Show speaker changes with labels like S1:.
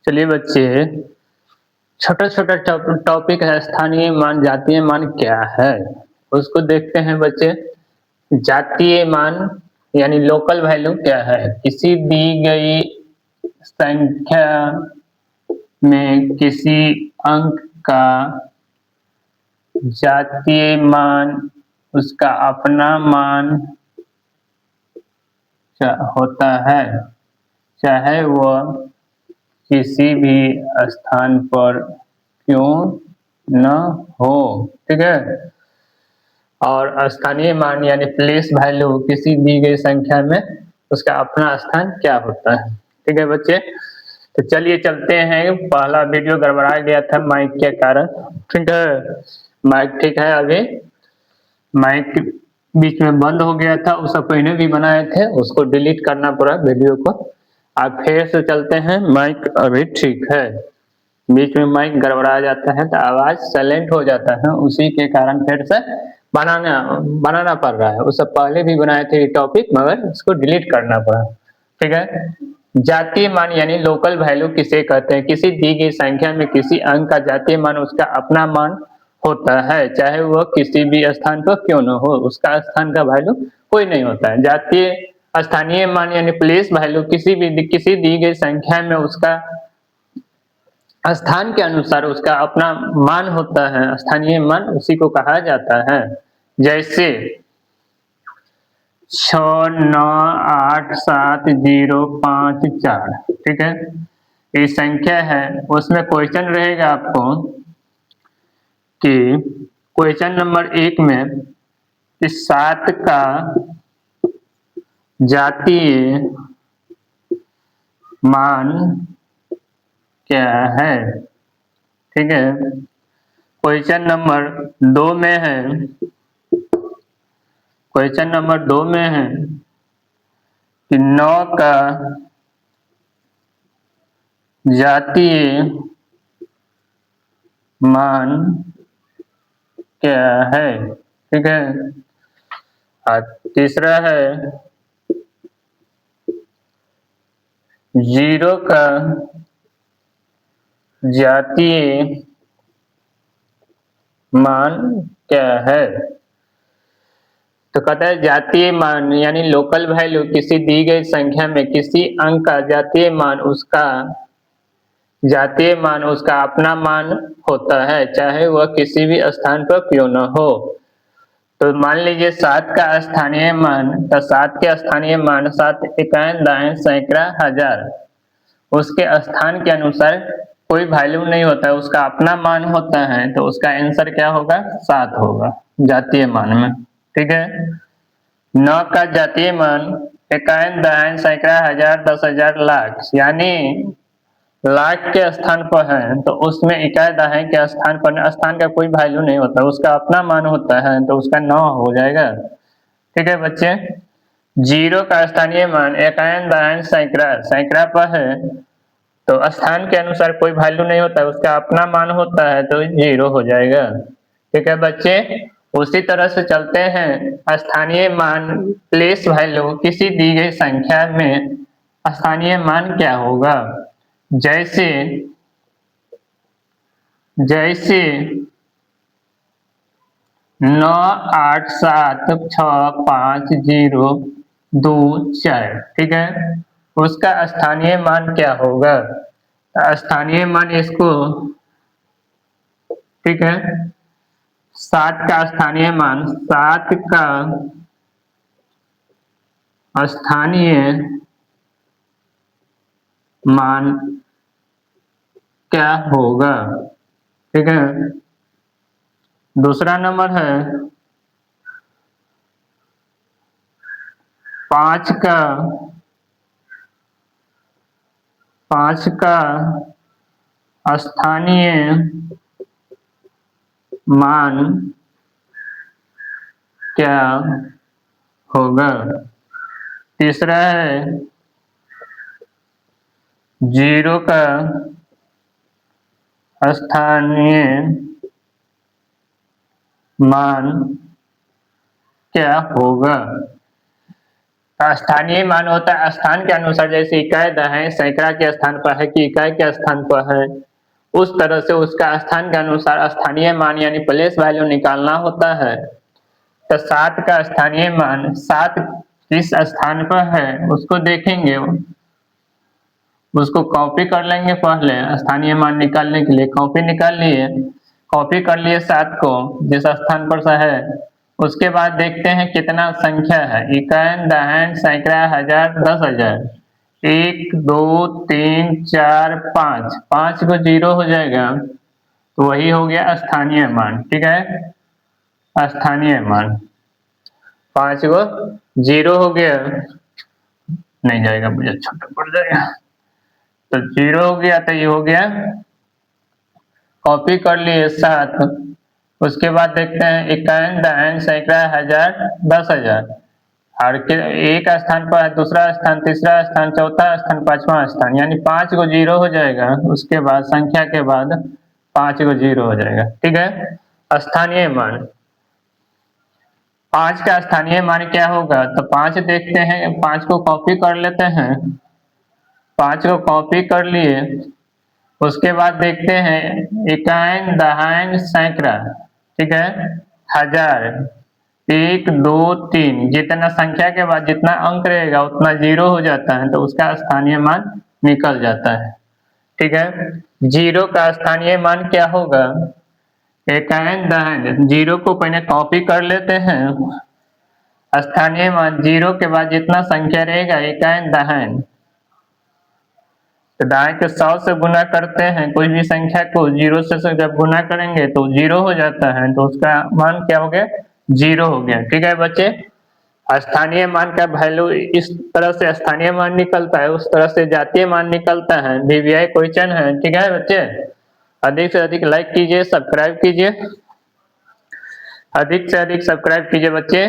S1: चलिए बच्चे, छोटा छोटा टॉपिक है स्थानीय मान जातीय मान क्या है उसको देखते हैं बच्चे। जातीय मान यानी लोकल वैल्यू क्या है? किसी दी गई संख्या में किसी अंक का जातीय मान उसका अपना मान होता है, चाहे वह किसी भी स्थान पर क्यों न हो। ठीक है। और स्थानीय मान यानी प्लेस वैल्यू किसी दी गई संख्या में उसका अपना स्थान क्या होता है। ठीक है बच्चे, तो चलिए चलते हैं। पहला वीडियो गड़बड़ा गया था माइक के कारण। ठीक है, माइक ठीक है अभी। माइक बीच में बंद हो गया था, उससे पहले भी बनाए थे, उसको डिलीट करना पड़ा वीडियो को। अब फिर से चलते हैं। माइक अभी ठीक है, बीच में माइक गड़बड़ा जाता है तो आवाज साइलेंट हो जाता है, उसी के कारण फिर से बनाना पड़ रहा है। उससे पहले भी बनाए थे ये टॉपिक, मगर इसको डिलीट करना पड़ा। ठीक है। जातीय मान यानी लोकल वैल्यू किसे कहते हैं? किसी दी गई संख्या में किसी अंक का जातीय मान उसका अपना मान होता है, चाहे वह किसी भी स्थान पर क्यों न हो, उसका स्थान का वैल्यू कोई नहीं होता है। जातीय स्थानीय मान यानी प्लेस वैल्यू किसी दी गई संख्या में उसका स्थान के अनुसार उसका अपना मान होता है। स्थानीय मान उसी को कहा जाता है। जैसे 6987054। ठीक है, ये संख्या है। उसमें क्वेश्चन रहेगा आपको कि क्वेश्चन नंबर 1 में कि 7 का जातीय मान क्या है। ठीक है। क्वेश्चन नंबर 2 में है, क्वेश्चन नंबर 2 में है कि 9 का जातीय मान क्या है। ठीक है। और तीसरा है 0 का जातीय मान क्या है। तो कहता है जातीय मान यानी लोकल वैल्यू किसी दी गई संख्या में किसी अंक का जातीय मान उसका अपना मान होता है, चाहे वह किसी भी स्थान पर क्यों न हो। तो मान लीजिए 7 का स्थानीय मान, तो 7 के स्थानीय मान 7 इकाई दाएं सैकड़ा हजार, उसके स्थान के अनुसार कोई वैल्यू नहीं होता है, उसका अपना मान होता है। तो उसका आंसर क्या होगा? 7 होगा जातीय मान में। ठीक है। 9 का जातीय मान इकाई दाएं सैकड़ा हजार 10,000 लाख, यानी लाख के स्थान पर है तो उसमें इकाई दहाई के स्थान पर स्थान का कोई वैल्यू नहीं होता, उसका अपना मान होता है, तो उसका 9 हो जाएगा। ठीक है बच्चे। 0 का स्थानीय मान इकाई दाहाई सैकड़ा, सैकड़ा पर है तो स्थान के अनुसार कोई वैल्यू नहीं होता, उसका अपना मान होता है, तो 0 हो जाएगा। ठीक है बच्चे। उसी तरह से चलते हैं। स्थानीय मान प्लेस वैल्यू किसी दी गई संख्या में स्थानीय मान क्या होगा। जैसे 9876502 4। ठीक है, उसका स्थानीय मान क्या होगा? स्थानीय मान इसको, ठीक है, 7 का स्थानीय मान, 7 का स्थानीय मान क्या होगा। ठीक है। दूसरा नंबर है 5 का स्थानीय मान क्या होगा। तीसरा है 0 का स्थानीय मान क्या होगा। स्थानीय मान होता है स्थान के अनुसार, जैसे इकाई दहाई सैकड़ा के स्थान पर है कि इकाई के स्थान पर है, उस तरह से उसका स्थान के अनुसार स्थानीय मान यानी प्लेस वैल्यू निकालना होता है। तो 7 का स्थानीय मान 7 किस स्थान पर है उसको देखेंगे, उसको कॉपी कर लेंगे। पहले स्थानीय मान निकालने के लिए कॉपी निकाल लिए, कॉपी कर लिए 7 को जिस स्थान पर से है। उसके बाद देखते हैं कितना संख्या है, इकाई दहाई सैकड़ा हजार 10,000, 1 2 3 4 5, 5 को 0 हो जाएगा तो वही हो गया स्थानीय मान। ठीक है, स्थानीय मान 5 को 0 हो गया, नहीं जाएगा मुझे छोटा पड़ जाएगा, तो 0 हो गया तो ये हो गया, कॉपी कर लिए 7। उसके बाद देखते हैं इकाई दहाई सैकड़ा हजार 10,000, और एक स्थान पर है, दूसरा स्थान, तीसरा स्थान, चौथा स्थान, पांचवा स्थान, यानी 5 को 0 हो जाएगा। उसके बाद संख्या के बाद 5 को 0 हो जाएगा। ठीक है, स्थानीय मान 5 का स्थानीय मान क्या होगा, तो 5 देखते हैं, 5 को कॉपी कर लेते हैं, 5 को कॉपी कर लिए। उसके बाद देखते हैं इकाई दहाई सैकड़ा, ठीक है, हजार, 1 2 3, जितना संख्या के बाद जितना अंक रहेगा उतना 0 हो जाता है तो उसका स्थानीय मान निकल जाता है। ठीक है, 0 का स्थानीय मान क्या होगा, इकाई दहाई, 0 को पहले कॉपी कर लेते हैं, स्थानीय मान 0 के बाद जितना संख्या रहेगा इकाई दहाई, तो दहाई के 100 से गुना करते हैं, कोई भी संख्या को 0 से जब गुना करेंगे तो 0 हो जाता है, तो उसका मान क्या हो गया, 0 हो गया। ठीक है बच्चे, स्थानीय मान का वैल्यू इस तरह से स्थानीय मान निकलता है, उस तरह से जातीय मान निकलता है। VVI क्वेश्चन है। ठीक है बच्चे, अधिक से अधिक लाइक कीजिए, सब्सक्राइब कीजिए, अधिक से अधिक सब्सक्राइब कीजिए बच्चे।